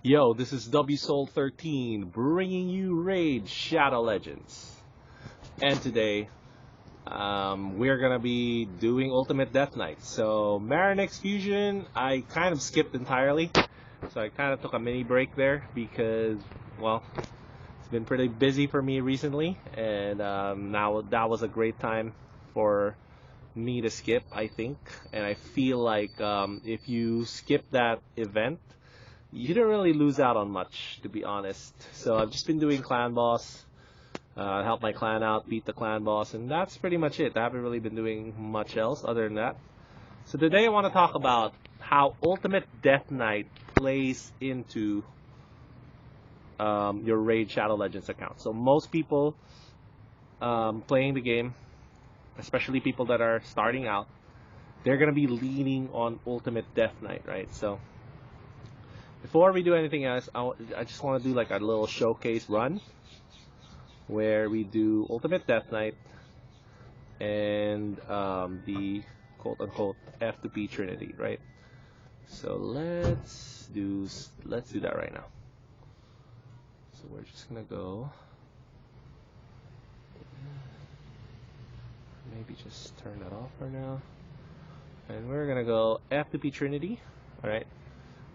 Yo, this is WSoul13 bringing you Raid Shadow Legends. And today, we're gonna be doing Ultimate Death Knight. So, Marinix Fusion, I kind of skipped entirely. So, I kind of took a mini break there because, well, it's been pretty busy for me recently. And now that was a great time for me to skip, I think. And I feel like if you skip that event, you didn't really lose out on much, to be honest. So I've just been doing clan boss, help my clan out, beat the clan boss, and that's pretty much it. I haven't really been doing much else other than that. So today I want to talk about how Ultimate Death Knight plays into your Raid Shadow Legends account. So most people playing the game, especially people that are starting out, they're going to be leaning on Ultimate Death Knight, right? So before we do anything else, I just want to do like a little showcase run where we do Ultimate Death Knight and the quote-unquote F2P Trinity, right? So let's do that right now. So we're just gonna go. Maybe just turn that off for now, and we're gonna go F2P Trinity. All right.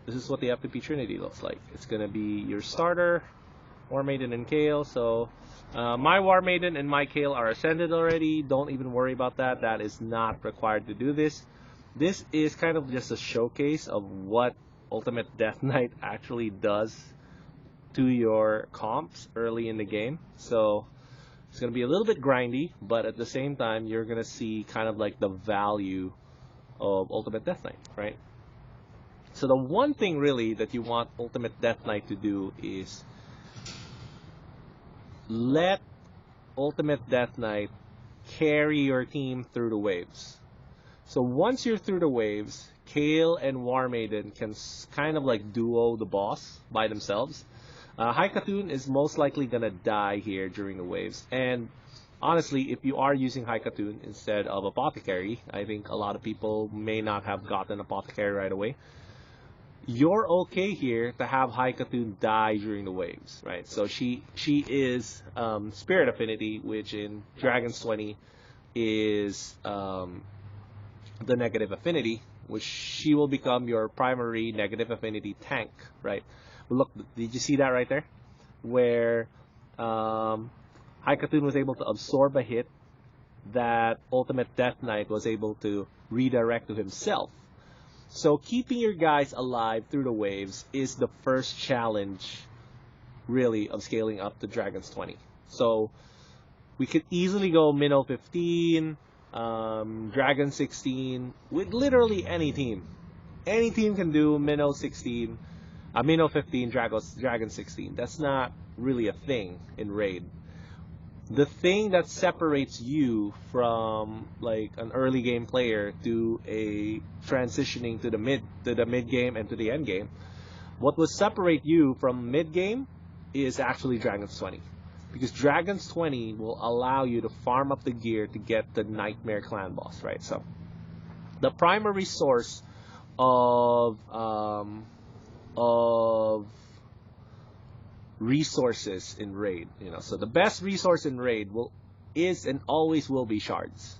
This is what the F2P Trinity looks like. It's going to be your starter, War Maiden, and Kayle. So my War Maiden and my Kayle are ascended already. Don't even worry about that. That is not required to do this. This is kind of just a showcase of what Ultimate Death Knight actually does to your comps early in the game. So it's going to be a little bit grindy, but at the same time, you're going to see kind of like the value of Ultimate Death Knight, right? So the one thing really that you want Ultimate Death Knight to do is let Ultimate Death Knight carry your team through the waves. So once you're through the waves, Kayle and War Maiden can kind of like duo the boss by themselves. Haikatun is most likely going to die here during the waves. And honestly, if you are using Haikatun instead of Apothecary, I think a lot of people may not have gotten Apothecary right away. You're okay here to have Haikatun die during the waves, right? So she is Spirit Affinity, which in Dragons 20 is the negative affinity, which she will become your primary negative affinity tank, right? Well, look, did you see that right there? Where Haikatun was able to absorb a hit that Ultimate Death Knight was able to redirect to himself. So keeping your guys alive through the waves is the first challenge, really, of scaling up to Dragons 20. So we could easily go Minnow 15, Dragon 16, with literally any team. Any team can do Minnow 16, Minnow 15, Dragon 16. That's not really a thing in Raid. The thing that separates you from like an early game player to a transitioning to the mid game and to the end game, what will separate you from mid game is actually Dragons 20, because Dragons 20 will allow you to farm up the gear to get the Nightmare Clan boss, right? So the primary source of resources in Raid, so the best resource in Raid is and always will be shards.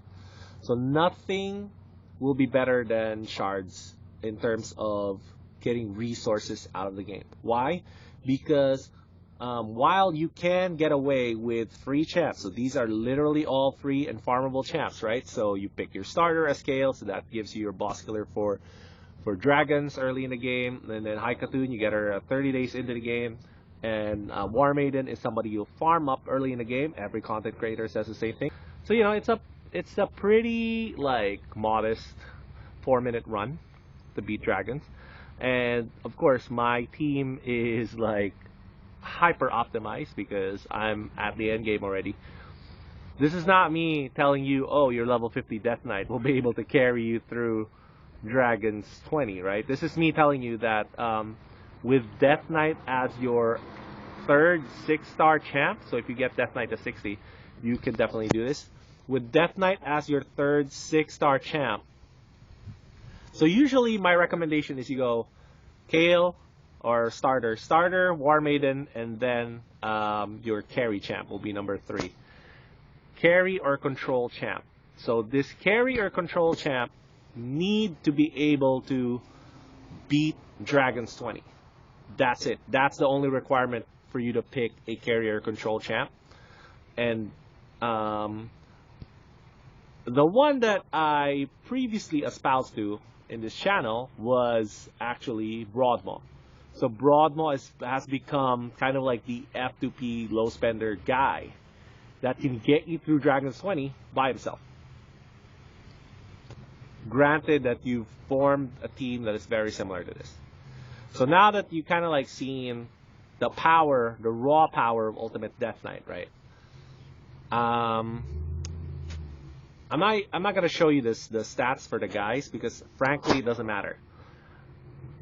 So nothing will be better than shards in terms of getting resources out of the game. Why? Because while you can get away with free champs, so these are literally all free and farmable champs, right? So you pick your starter as Kayle, so that gives you your boss killer for dragons early in the game, and then Haikatun, you get her 30 days into the game. And War Maiden is somebody you farm up early in the game. Every content creator says the same thing. So it's a pretty like modest 4-minute run to beat dragons. And of course my team is like hyper optimized because I'm at the end game already. This is not me telling you, oh, your level 50 Death Knight will be able to carry you through Dragons 20, right? This is me telling you that with Death Knight as your third 6-star champ, so if you get Death Knight to 60, you can definitely do this. With Death Knight as your third 6-star champ, so usually my recommendation is you go Kayle, or starter, War Maiden, and then your carry champ will be number 3. Carry or control champ. So this carry or control champ need to be able to beat Dragons 20. That's it. That's the only requirement for you to pick a carry or control champ. And the one that I previously espoused to in this channel was actually Broadmaw. So Broadmaw has become kind of like the F2P low spender guy that can get you through Dragons 20 by himself. Granted that you've formed a team that is very similar to this. So now that you kind of like seen the power, the raw power of Ultimate Death Knight, right? I'm not gonna show you the stats for the guys because frankly it doesn't matter.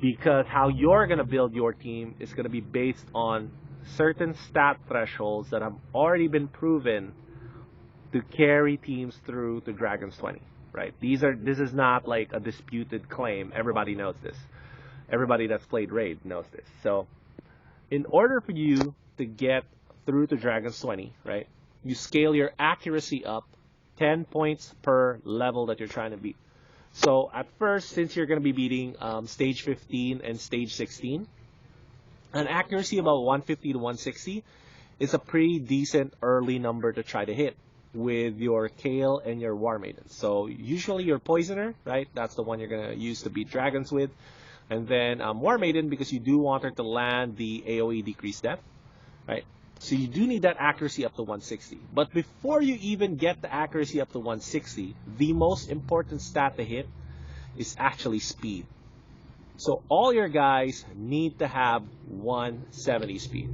Because how you're gonna build your team is gonna be based on certain stat thresholds that have already been proven to carry teams through to Dragons 20, right? This is not like a disputed claim. Everybody knows this. Everybody that's played Raid knows this. So in order for you to get through to Dragons 20, right, you scale your accuracy up 10 points per level that you're trying to beat. So at first, since you're going to be beating stage 15 and stage 16, an accuracy about 150 to 160 is a pretty decent early number to try to hit with your Kayle and your War Maiden. So usually your Poisoner, right? That's the one you're going to use to beat dragons with. And then War Maiden, because you do want her to land the AoE decreased death, right? So you do need that accuracy up to 160. But before you even get the accuracy up to 160, the most important stat to hit is actually speed. So all your guys need to have 170 speed.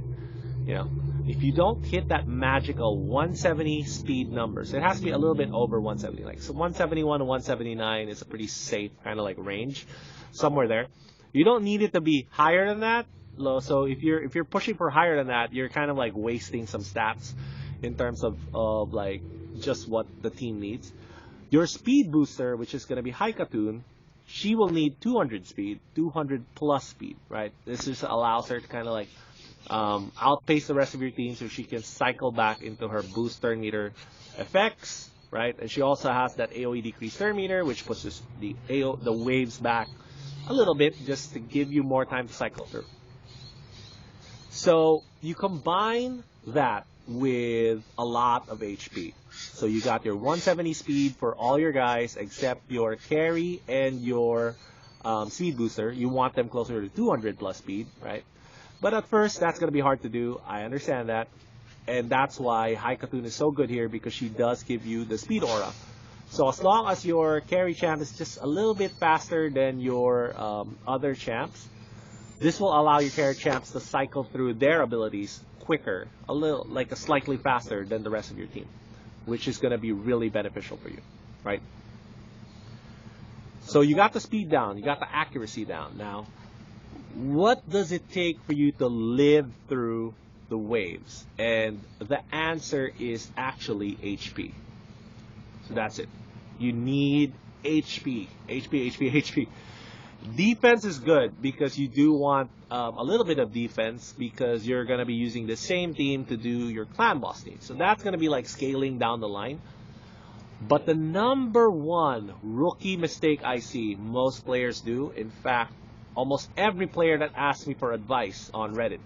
You know, if you don't hit that magical 170 speed number, so it has to be a little bit over 170. Like so 171 to 179 is a pretty safe kind of like range, somewhere there. You don't need it to be higher than that. So if you're pushing for higher than that, you're kind of like wasting some stats in terms of like just what the team needs. Your speed booster, which is going to be Haikatun, she will need 200 speed, 200 plus speed, right? This just allows her to kind of like outpace the rest of your team so she can cycle back into her boost turn meter effects, right? And she also has that AoE decrease turn meter, which pushes the waves back a little bit just to give you more time to cycle through. So you combine that with a lot of HP. So you got your 170 speed for all your guys except your carry and your speed booster. You want them closer to 200 plus speed, right? But at first, that's going to be hard to do. I understand that. And that's why Haikatun is so good here, because she does give you the speed aura. So as long as your carry champ is just a little bit faster than your other champs, this will allow your carry champs to cycle through their abilities quicker, slightly faster than the rest of your team, which is going to be really beneficial for you, right? So you got the speed down, you got the accuracy down. Now, what does it take for you to live through the waves? And the answer is actually HP. So that's it. You need HP. Defense is good because you do want a little bit of defense because you're going to be using the same team to do your clan boss team. So that's going to be like scaling down the line. But the number one rookie mistake I see most players do, in fact, almost every player that asks me for advice on Reddit,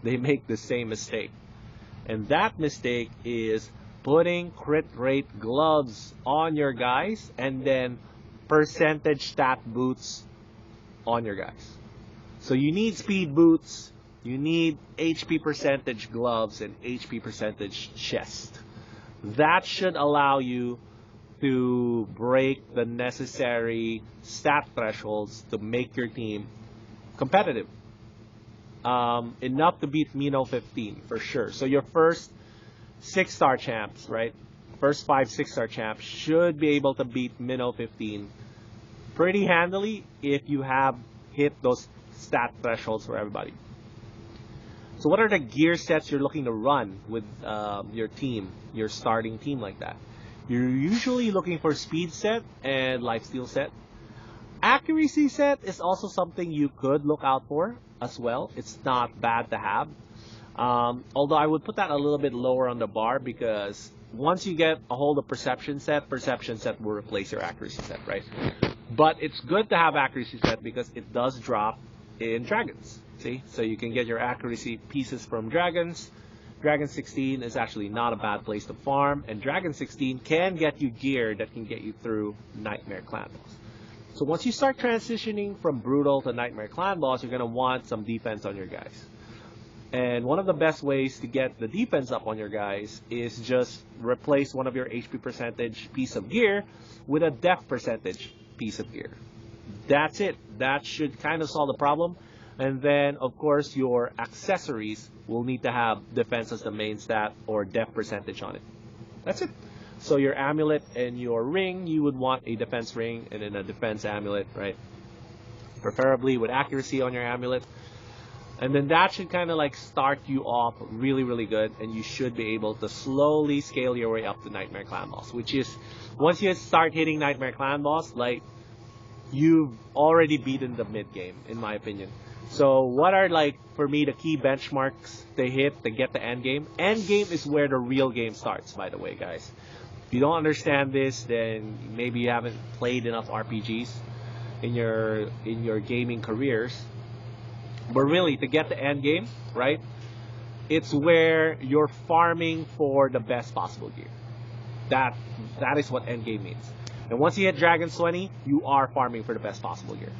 they make the same mistake. And that mistake is putting crit rate gloves on your guys and then percentage stat boots on your guys. So you need speed boots, you need HP percentage gloves and HP percentage chest. That should allow you to break the necessary stat thresholds to make your team competitive. Enough to beat Mino 15 for sure. So your first 6-star champs, right? First 5 6-star champs should be able to beat Minnow 15 pretty handily if you have hit those stat thresholds for everybody. So what are the gear sets you're looking to run with your team, your starting team like that? You're usually looking for speed set and lifesteal set. Accuracy set is also something you could look out for as well. It's not bad to have. Although I would put that a little bit lower on the bar, because once you get a hold of perception set will replace your accuracy set, right? But it's good to have accuracy set because it does drop in dragons. See? So you can get your accuracy pieces from dragons. Dragon 16 is actually not a bad place to farm, and Dragon 16 can get you gear that can get you through Nightmare Clan Boss. So once you start transitioning from Brutal to Nightmare Clan Boss, you're going to want some defense on your guys. And one of the best ways to get the defense up on your guys is just replace one of your HP percentage piece of gear with a def percentage piece of gear. That's it. That should kind of solve the problem. And then, of course, your accessories will need to have defense as the main stat or def percentage on it. That's it. So your amulet and your ring, you would want a defense ring and then a defense amulet, right? Preferably with accuracy on your amulet. And then that should kind of like start you off really, really good. And you should be able to slowly scale your way up to Nightmare Clan Boss. Which is, once you start hitting Nightmare Clan Boss, like, you've already beaten the mid game, in my opinion. So what are, like, for me, the key benchmarks to hit to get the end game? End game is where the real game starts, by the way, guys. If you don't understand this, then maybe you haven't played enough RPGs in your gaming careers. But really, to get the end game, right, it's where you're farming for the best possible gear. That is what end game means. And once you hit Dragon's 20, you are farming for the best possible gear.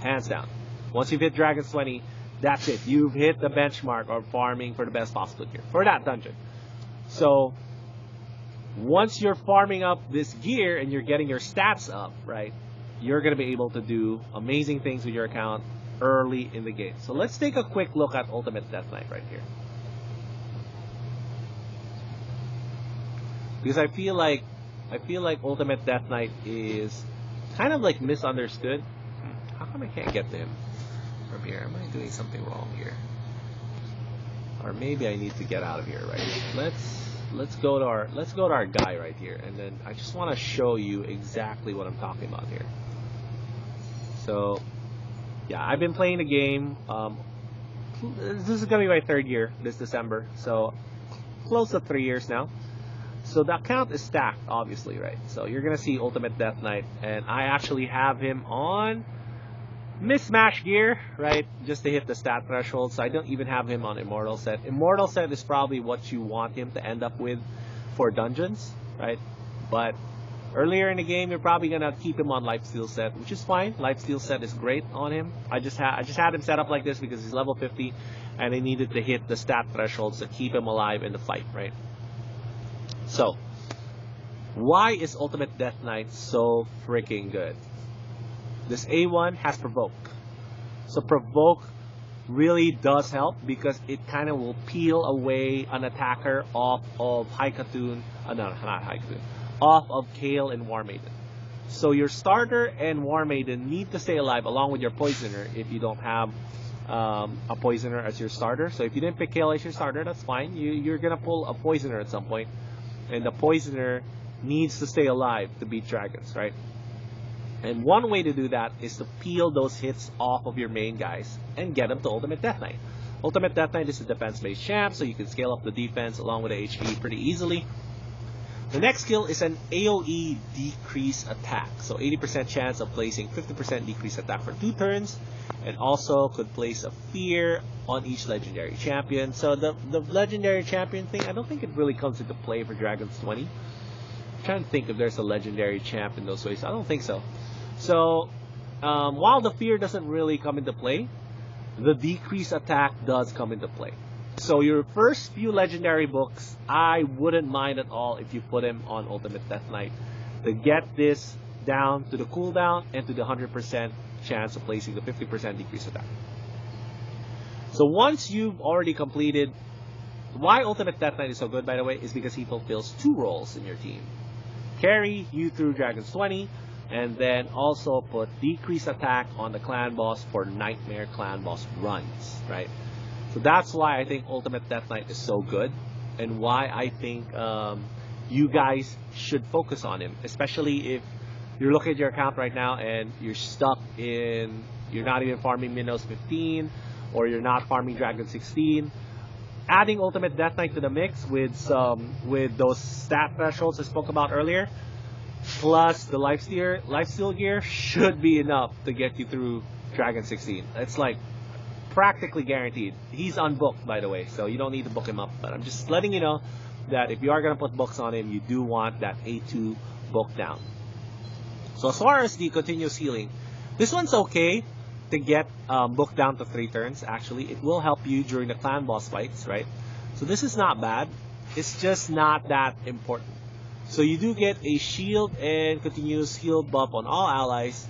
Hands down. Once you've hit Dragon's 20, that's it. You've hit the benchmark of farming for the best possible gear for that dungeon. So once you're farming up this gear and you're getting your stats up, right, you're going to be able to do amazing things with your account early in the game. So let's take a quick look at Ultimate Death Knight right here. Because I feel like Ultimate Death Knight is kind of like misunderstood. How come I can't get to him from here? Am I doing something wrong here? Or maybe I need to get out of here, right? Let's go to our guy right here, and then I just want to show you exactly what I'm talking about here. So yeah, I've been playing the game. This is gonna be my 3rd year this December, so close to 3 years now. So the account is stacked, obviously, right? So you're gonna see Ultimate Death Knight, and I actually have him on mismatch gear, right? Just to hit the stat threshold. So I don't even have him on Immortal set. Immortal set is probably what you want him to end up with for dungeons, right? But earlier in the game, you're probably gonna keep him on Lifesteal set, which is fine. Lifesteal set is great on him. I just had him set up like this because he's level 50, and I needed to hit the stat thresholds to keep him alive in the fight, right? So, why is Ultimate Death Knight so freaking good? This A1 has Provoke. So Provoke really does help because it kind of will peel away an attacker off of Haikatun, no, not Haikatun, off of Kale and War Maiden. So your starter and War Maiden need to stay alive along with your Poisoner if you don't have a Poisoner as your starter. So if you didn't pick Kale as your starter, that's fine. You're going to pull a Poisoner at some point. And the Poisoner needs to stay alive to beat dragons, right? And one way to do that is to peel those hits off of your main guys and get them to Ultimate Death Knight. Ultimate Death Knight is a defense-based champ, so you can scale up the defense along with the HP pretty easily. The next skill is an AoE decrease attack. So 80% chance of placing 50% decrease attack for 2 turns. And also could place a fear on each legendary champion. So the legendary champion thing, I don't think it really comes into play for Dragon's 20. I'm trying to think if there's a legendary champ in those ways. I don't think so. So while the fear doesn't really come into play, the decrease attack does come into play. So your first few legendary books, I wouldn't mind at all if you put him on Ultimate Death Knight to get this down to the cooldown and to the 100% chance of placing the 50% decrease attack. So once you've already completed, why Ultimate Death Knight is so good, by the way, is because he fulfills 2 roles in your team. Carry you through Dragon's 20, and then also put decrease attack on the clan boss for Nightmare Clan Boss runs, right? So that's why I think Ultimate Death Knight is so good, and why I think you guys should focus on him, especially if you're looking at your account right now and you're stuck in, you're not even farming Minos 15, or you're not farming Dragon 16, adding Ultimate Death Knight to the mix with those stat thresholds I spoke about earlier, plus the lifesteal gear should be enough to get you through Dragon 16. It's like practically guaranteed. He's unbooked, by the way, so you don't need to book him up. But I'm just letting you know that if you are going to put books on him, you do want that A2 book down. So as far as the continuous healing, this one's okay to get booked down to 3 turns. Actually, it will help you during the clan boss fights, right? So this is not bad. It's just not that important. So you do get a shield and continuous heal buff on all allies,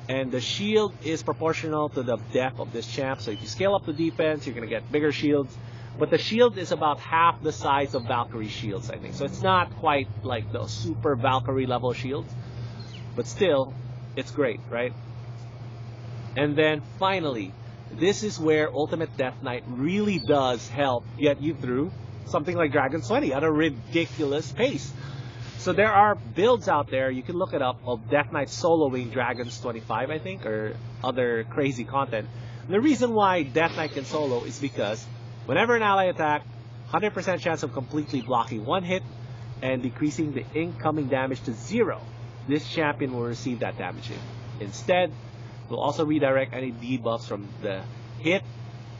and the shield is proportional to the depth of this champ. So if you scale up the defense, you're going to get bigger shields. But the shield is about half the size of Valkyrie shields, I think. So it's not quite like the super Valkyrie level shields. But still, it's great, right? And then finally, this is where Ultimate Death Knight really does help get you through something like Dragon 20 at a ridiculous pace. So there are builds out there, you can look it up, of Death Knight soloing Dragons 25, I think, or other crazy content. And the reason why Death Knight can solo is because whenever an ally attack, 100% chance of completely blocking one hit and decreasing the incoming damage to 0. This champion will receive that damage hit. Instead, it will also redirect any debuffs from the hit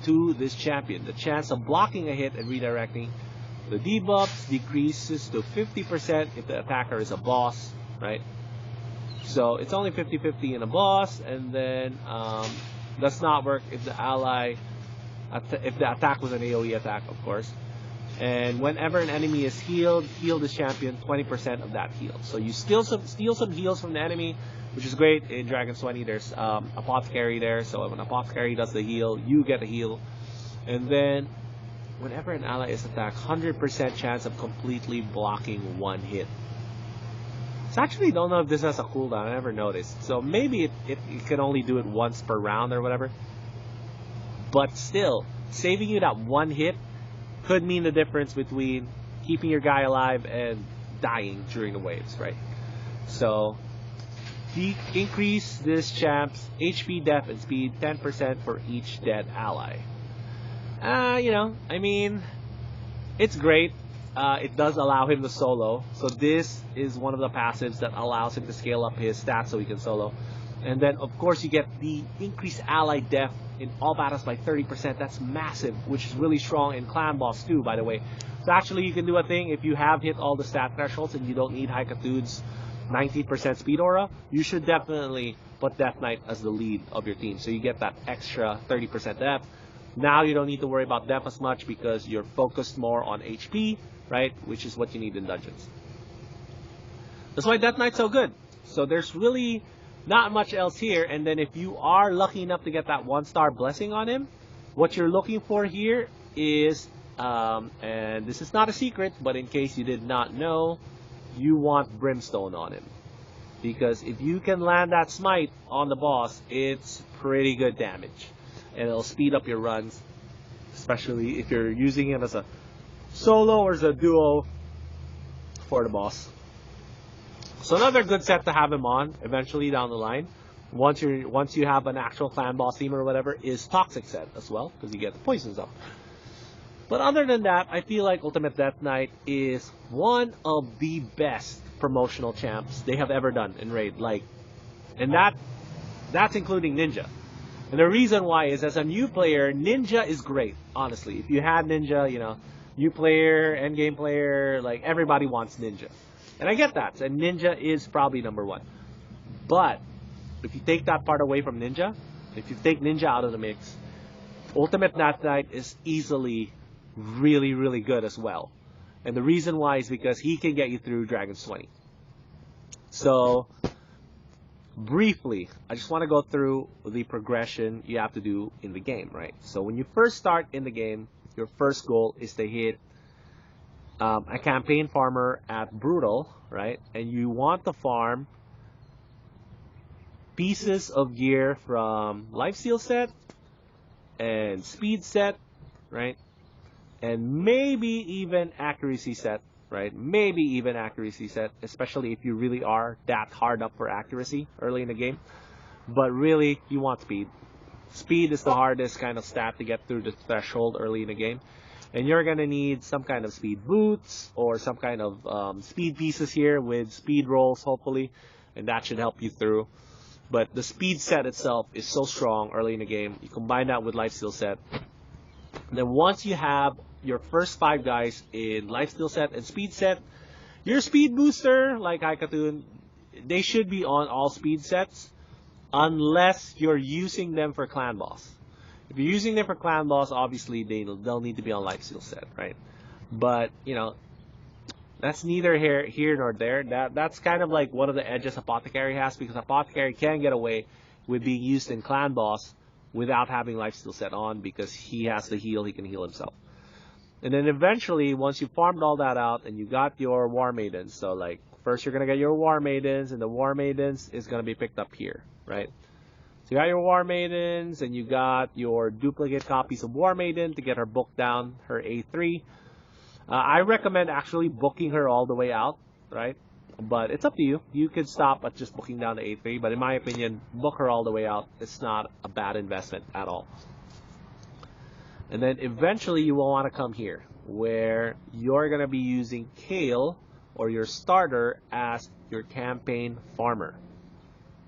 to this champion. The chance of blocking a hit and redirecting the debuffs decreases to 50% if the attacker is a boss, right? So it's only 50-50 in a boss, and then does not work if the ally, if the attack was an AoE attack, of course. And whenever an enemy is healed, heal this champion 20% of that heal. So you steal some heals from the enemy, which is great. In Dragon 20, there's Apothecary there, so when Apothecary does the heal, you get a heal. And then whenever an ally is attacked, 100% chance of completely blocking one hit. So I actually don't know if this has a cooldown. I never noticed. So maybe it can only do it once per round or whatever. But still, saving you that one hit could mean the difference between keeping your guy alive and dying during the waves, right? So increase this champ's HP, def, and speed 10% for each dead ally. You know, I mean, it's great. It does allow him to solo. So this is one of the passives that allows him to scale up his stats so he can solo. And then, of course, you get the increased ally def in all battles by 30%. That's massive, which is really strong in clan boss too, by the way. So actually, you can do a thing if you have hit all the stat thresholds and you don't need Haikatude's 19% speed aura. You should definitely put Death Knight as the lead of your team. So you get that extra 30% def. Now you don't need to worry about def as much because you're focused more on HP, right? Which is what you need in dungeons. That's why Death Knight's so good. So there's really not much else here. And then if you are lucky enough to get that 1-star blessing on him, what you're looking for here is, and this is not a secret, but in case you did not know, you want Brimstone on him. Because if you can land that smite on the boss, it's pretty good damage. And it'll speed up your runs, especially if you're using it as a solo or as a duo for the boss. So another good set to have him on eventually down the line, once you have an actual clan boss team or whatever, is Toxic set as well, because you get the poisons up. But other than that, I feel like Ultimate Death Knight is one of the best promotional champs they have ever done in Raid. And that's including Ninja. And the reason why is, as a new player, Ninja is great, honestly. If you had Ninja, you know, new player, endgame player, like, everybody wants Ninja. And I get that, and Ninja is probably number one. But if you take that part away from Ninja, if you take Ninja out of the mix, Ultimate Death Knight is easily really, really good as well. And the reason why is because he can get you through Dragons 20. So briefly, I just want to go through the progression you have to do in the game, right? So when you first start in the game, your first goal is to hit a campaign farmer at Brutal, right? And you want to farm pieces of gear from Lifesteal set and Speed set, right? And maybe even Accuracy set right? Maybe even accuracy set, especially if you really are that hard up for accuracy early in the game. But really, you want speed. Speed is the hardest kind of stat to get through the threshold early in the game. And you're going to need some kind of speed boots or some kind of speed pieces here with speed rolls, hopefully. And that should help you through. But the speed set itself is so strong early in the game. You combine that with lifesteal set. And then once you have your first 5 guys in lifesteal set and speed set, your speed booster, like Haikatoon, they should be on all speed sets unless you're using them for clan boss. If you're using them for clan boss, obviously they'll need to be on lifesteal set, right? But, you know, that's neither here nor there. That's kind of like one of the edges Apothecary has, because Apothecary can get away with being used in clan boss without having lifesteal set on, because he has to heal, he can heal himself. And then eventually, once you farmed all that out and you got your War Maidens, so like first you're gonna get your War Maidens, and the War Maidens is gonna be picked up here, right? So you got your War Maidens, and you got your duplicate copies of War Maiden to get her book down, her A3. I recommend actually booking her all the way out, right? But it's up to you. You could stop at just booking down to A3, but in my opinion, book her all the way out. It's not a bad investment at all. And then eventually you will want to come here, where you're going to be using Kayle or your starter as your campaign farmer.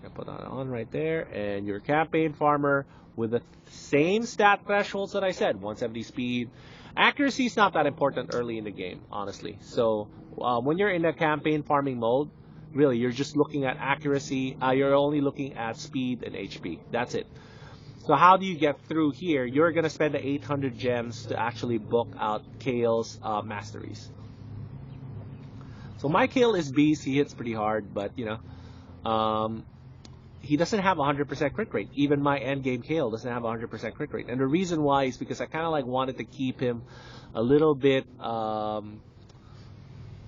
I put that on right there, and your campaign farmer with the same stat thresholds that I said, 170 speed. Accuracy is not that important early in the game, honestly. So when you're in a campaign farming mode, really you're just looking at accuracy. You're only looking at speed and HP. That's it. So how do you get through here? You're going to spend the 800 gems to actually book out Kayle's masteries. So my Kayle is beast. He hits pretty hard, but you know, he doesn't have 100% crit rate. Even my endgame Kayle doesn't have 100% crit rate. And the reason why is because I kind of like wanted to keep him a little bit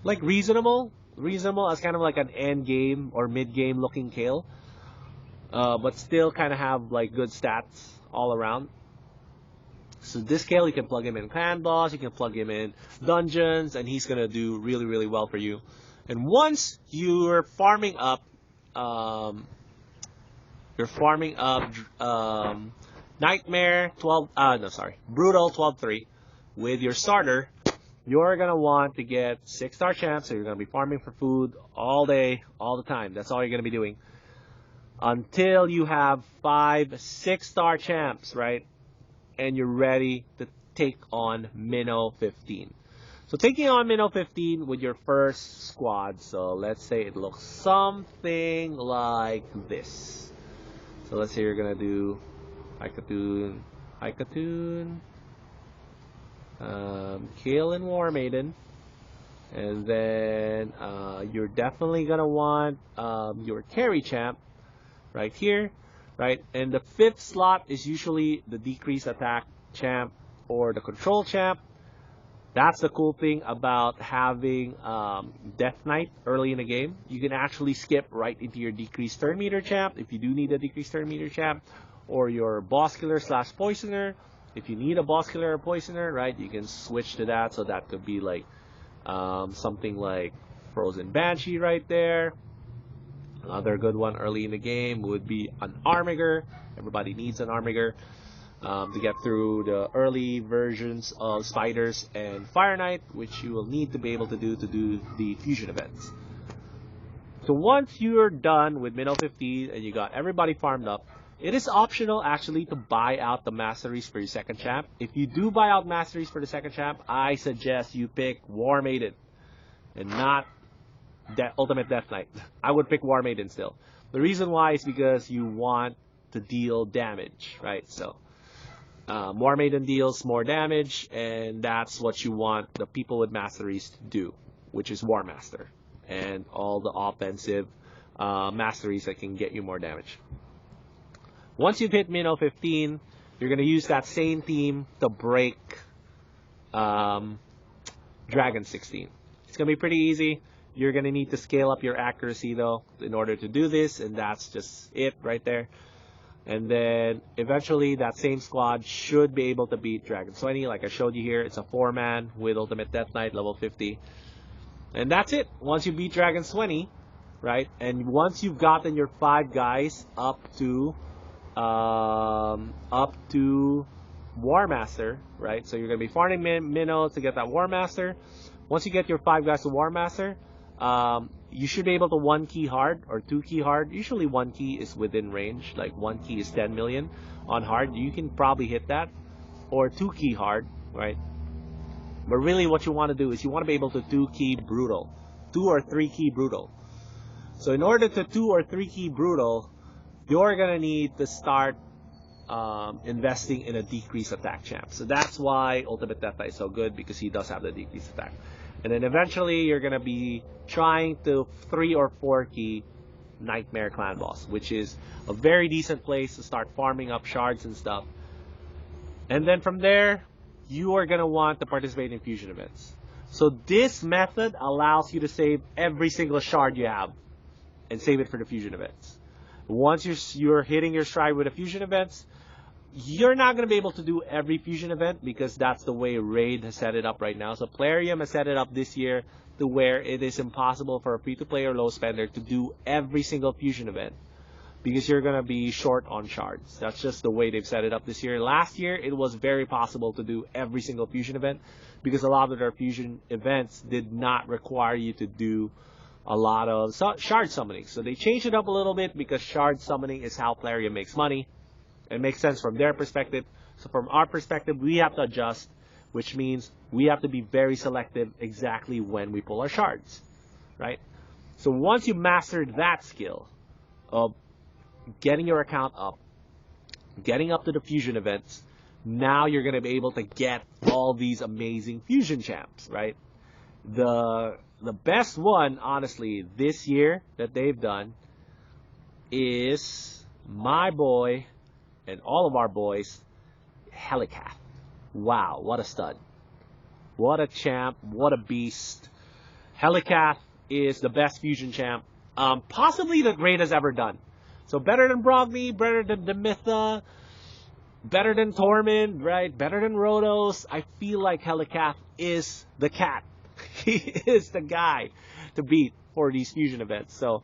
like reasonable as kind of like an endgame or mid-game looking Kayle. But still kind of have like good stats all around. So this Kayle, you can plug him in clan boss, you can plug him in dungeons, and he's gonna do really, really well for you. And once you're farming up, Nightmare Brutal 12-3 with your starter, you're gonna want to get 6-star champs. So you're gonna be farming for food all day, all the time. That's all you're gonna be doing until you have 5 6-star champs, right? And you're ready to take on Minnow 15. So taking on Minnow 15 with your first squad, so let's say it looks something like this. So let's say you're gonna do Haikatoon, Kayle and War Maiden, and then you're definitely gonna want your carry champ right here, right? And the 5th slot is usually the decreased attack champ or the control champ. That's the cool thing about having Death Knight early in the game. You can actually skip right into your decreased turn meter champ if you do need a decreased turn meter champ, or your boss killer / poisoner. If you need a boss killer or poisoner, right, you can switch to that. So that could be like something like Frozen Banshee right there. Another good one early in the game would be an Armiger. Everybody needs an Armiger to get through the early versions of Spiders and Fire Knight, which you will need to be able to do the fusion events. So once you're done with Minnow 15 and you got everybody farmed up, it is optional actually to buy out the masteries for your second champ. If you do buy out masteries for the second champ, I suggest you pick War Maiden and not Ultimate Death Knight. I would pick War Maiden still. The reason why is because you want to deal damage, right? So War Maiden deals more damage, and that's what you want the people with masteries to do, which is War Master and all the offensive masteries that can get you more damage. Once you've hit Minnow 15, you're going to use that same team to break Dragon 16. It's going to be pretty easy. You're going to need to scale up your accuracy, though, in order to do this, and that's just it right there. And then, eventually, that same squad should be able to beat Dragon 20. Like I showed you here, it's a 4-man with Ultimate Death Knight, level 50. And that's it. Once you beat Dragon's 20, right? And once you've gotten your 5 guys up to War Master, right? So you're gonna be farming minnows to get that War Master. Once you get your 5 guys to War Master, you should be able to 1 key hard or 2 key hard. Usually 1 key is within range, like 1 key is 10 million on hard. You can probably hit that, or 2 key hard, right? But really what you want to do is you want to be able to 2 key brutal, 2 or 3 key brutal. So in order to 2 or 3 key brutal, you're gonna need to start investing in a decreased attack champ. So that's why Ultimate Death Knight is so good, because he does have the decreased attack. And then eventually you're gonna be trying to 3 or 4 key Nightmare Clan Boss, which is a very decent place to start farming up shards and stuff. And then from there, you are gonna want to participate in fusion events. So this method allows you to save every single shard you have and save it for the fusion events. Once you're hitting your stride with the fusion events, you're not going to be able to do every fusion event, because that's the way Raid has set it up right now. So Plarium has set it up this year to where it is impossible for a free-to-play or low spender to do every single fusion event, because you're going to be short on shards. That's just the way they've set it up this year. Last year, it was very possible to do every single fusion event, because a lot of their fusion events did not require you to do a lot of shard summoning. So they changed it up a little bit, because shard summoning is how Plarium makes money. It makes sense from their perspective. So from our perspective, we have to adjust, which means we have to be very selective exactly when we pull our shards, right? So once you mastered that skill of getting your account up, getting up to the fusion events, now you're going to be able to get all these amazing fusion champs, right? The best one, honestly, this year that they've done is my boy and all of our boys, Helicath. Wow, what a stud. What a champ, what a beast. Helicath is the best fusion champ, possibly that Raid has ever done. So better than Brogni, better than Demitha, better than Tormund, right? Better than Rhodos. I feel like Helicath is the cat. He is the guy to beat for these fusion events. So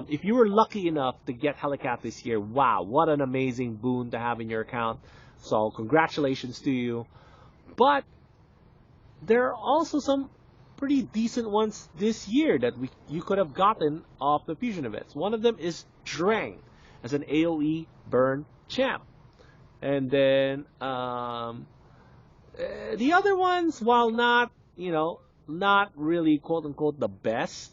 if you were lucky enough to get Helicath this year, wow, what an amazing boon to have in your account. So congratulations to you. But there are also some pretty decent ones this year that you could have gotten off the fusion events. One of them is Drang as an AoE burn champ. And then the other ones, while not, not really quote-unquote the best,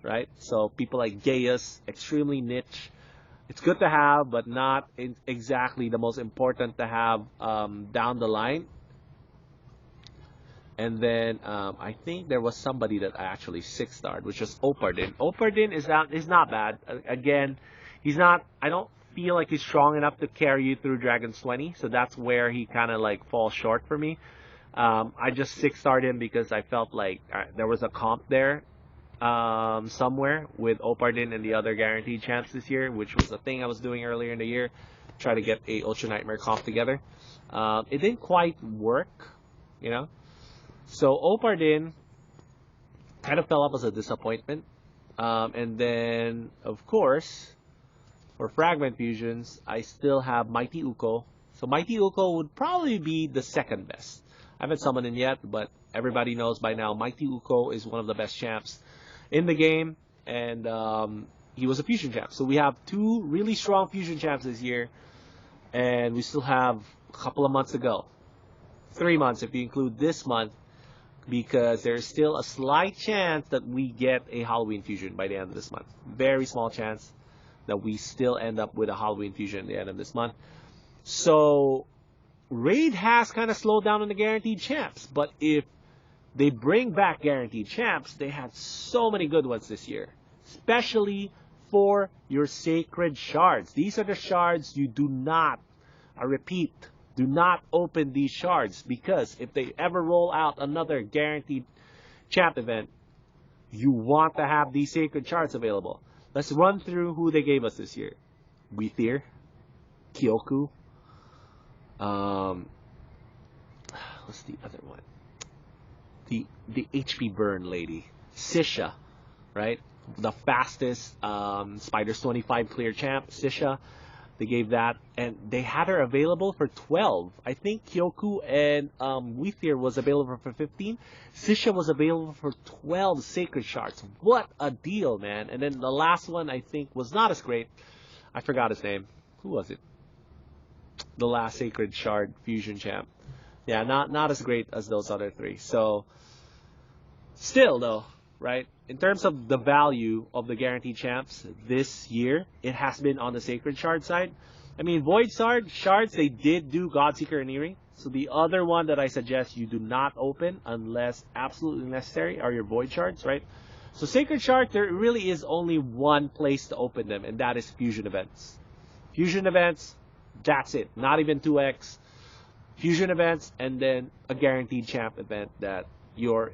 right? So people like Gaius, extremely niche. It's good to have, but not exactly the most important to have down the line. And then I think there was somebody that I actually 6-starred, which was Opardin. Opardin is not bad. Again, I don't feel like he's strong enough to carry you through Dragon's 20, so that's where he kind of like falls short for me. I just 6-starred him because I felt like there was a comp there somewhere with Opardin and the other guaranteed champs this year, which was a thing I was doing earlier in the year, try to get a Ultra Nightmare comp together. It didn't quite work, So Opardin kind of fell up as a disappointment. And then, of course, for Fragment Fusions, I still have Mighty Uko. So Mighty Uko would probably be the second best. I haven't summoned him yet, but everybody knows by now Mighty Uko is one of the best champs in the game. And he was a fusion champ. So we have 2 really strong fusion champs this year. And we still have a couple of months to go. 3 months if you include this month, because there's still a slight chance that we get a Halloween fusion by the end of this month. Very small chance that we still end up with a Halloween fusion at the end of this month. So Raid has kind of slowed down on the guaranteed champs, but if they bring back guaranteed champs, they had so many good ones this year, especially for your sacred shards. These are the shards you do not, I repeat, do not open these shards, because if they ever roll out another guaranteed champ event, you want to have these sacred shards available. Let's run through who they gave us this year. Weethir, Kyoku, what's the other one? The HP burn lady. Sisha, right? The fastest Spiders 25 clear champ, Sisha. They gave that, and they had her available for 12. I think Kyoku and Weithier was available for 15. Sisha was available for 12 Sacred Shards. What a deal, man. And then the last one, I think, was not as great. I forgot his name. Who was it? The last Sacred Shard Fusion champ. Yeah, not as great as those other three. So, still, though, right? In terms of the value of the guaranteed champs this year, it has been on the Sacred Shard side. I mean, Void Shards, they did do Godseeker and Eerie. So the other one that I suggest you do not open unless absolutely necessary are your Void Shards, right? So Sacred Shard, there really is only one place to open them, and that is Fusion Events. Fusion Events, that's it. Not even 2x. Fusion Events, and then a guaranteed champ event that you're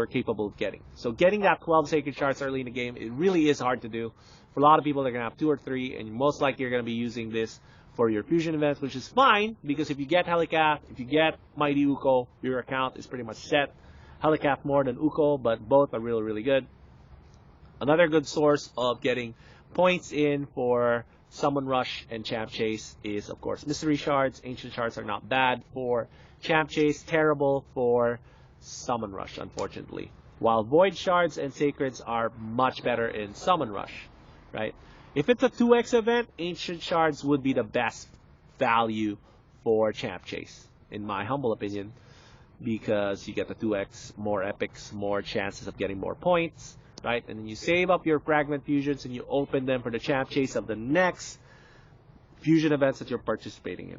capable of getting. So getting that 12 Sacred Shards early in the game, it really is hard to do. For a lot of people, they're going to have 2 or 3, and most likely you're going to be using this for your Fusion events, which is fine, because if you get Helicath, if you get Mighty Uko, your account is pretty much set. Helicath more than Uko, but both are really, really good. Another good source of getting points in for Summon Rush and Champ Chase is, of course, Mystery Shards. Ancient Shards are not bad for Champ Chase, terrible for Summon Rush, unfortunately. While Void Shards and Sacreds are much better in Summon Rush, right? If it's a 2x event, Ancient Shards would be the best value for Champ Chase, in my humble opinion, because you get the 2x, more epics, more chances of getting more points, right? And then you save up your Fragment Fusions and you open them for the Champ Chase of the next Fusion events that you're participating in.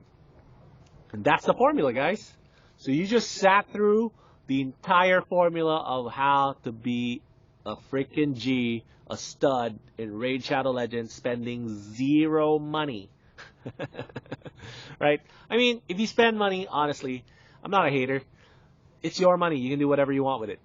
And that's the formula, guys. So you just sat through the entire formula of how to be a freaking G, a stud in Raid Shadow Legends, spending 0 money. Right? I mean, if you spend money, honestly, I'm not a hater. It's your money. You can do whatever you want with it.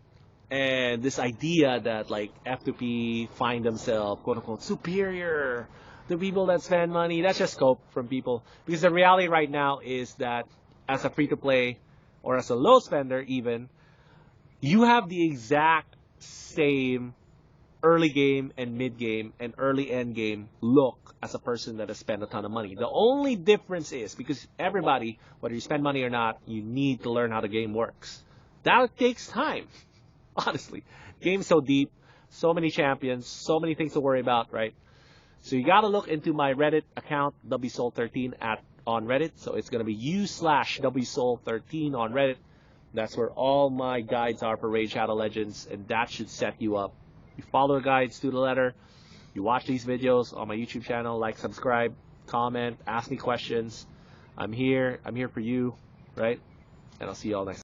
And this idea that, like, F2P find themselves, quote-unquote, superior to people that spend money, that's just scope from people. Because the reality right now is that as a free-to-play, or as a low spender even, you have the exact same early game and mid game and early end game look as a person that has spent a ton of money. The only difference is, because everybody, whether you spend money or not, you need to learn how the game works. That takes time, honestly. Game's so deep, so many champions, so many things to worry about, right? So you got to look into my Reddit account, WSoul13 on Reddit. So it's going to be u/WSoul13 on Reddit. That's where all my guides are for Raid Shadow Legends, and that should set you up. You follow the guides to the letter. You watch these videos on my YouTube channel. Like, subscribe, comment, ask me questions. I'm here for you, right? And I'll see you all next time.